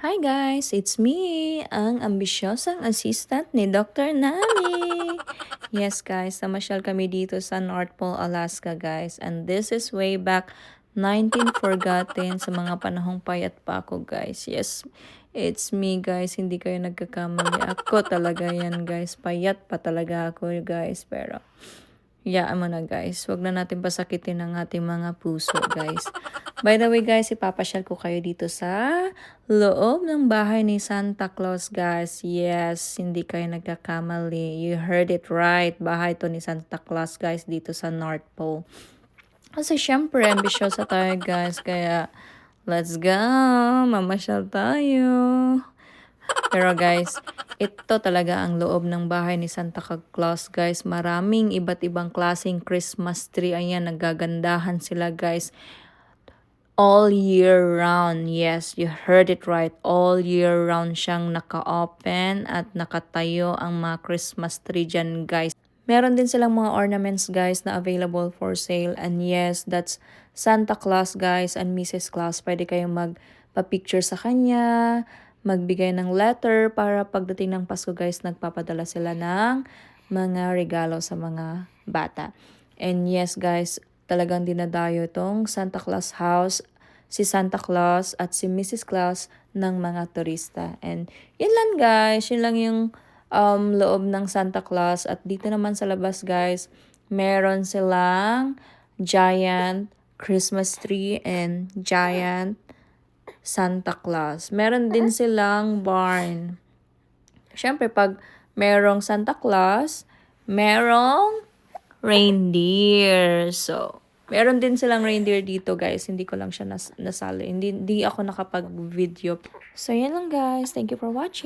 Hi guys, it's me, ang ambisyosang assistant ni Dr. Nani. Yes guys, namasyal kami dito sa North Pole, Alaska guys. And this is way back 19 sa mga panahong payat pa ako guys. Yes, it's me guys, hindi kayo nagkakamali. Ako talaga yan guys, payat pa talaga ako guys. Pero hayaan mo na guys, wag na natin pasakitin ang ating mga puso guys. By the way guys, ipapasyal ko kayo dito sa loob ng bahay ni Santa Claus guys. Yes, hindi kayo nagkakamali. You heard it right. Bahay to ni Santa Claus guys dito sa North Pole. Kasi syempre, ambisyosa tayo guys. Kaya, let's go! Mamasyal tayo! Pero guys, ito talaga ang loob ng bahay ni Santa Claus guys. Maraming iba't ibang klaseng Christmas tree. Ayan, nagagandahan sila guys. All year round. Yes, you heard it right. All year round siyang naka-open at nakatayo ang mga Christmas tree dyan guys. Meron din silang mga ornaments guys na available for sale. And yes, that's Santa Claus guys and Mrs. Claus. Pwede kayong magpa-picture sa kanya, magbigay ng letter para pagdating ng Pasko guys, nagpapadala sila ng mga regalo sa mga bata. And yes guys, talagang dinadayo itong Santa Claus house, si Santa Claus at si Mrs. Claus ng mga turista. And yun lang guys, yun lang yung loob ng Santa Claus. At dito naman sa labas guys, meron silang giant Christmas tree and giant Santa Claus. Meron din silang barn. Siyempre, pag merong Santa Claus, merong reindeer. So, meron din silang reindeer dito guys. Hindi ko lang siya nasali. Hindi ako nakapag-video. So, yan lang guys. Thank you for watching.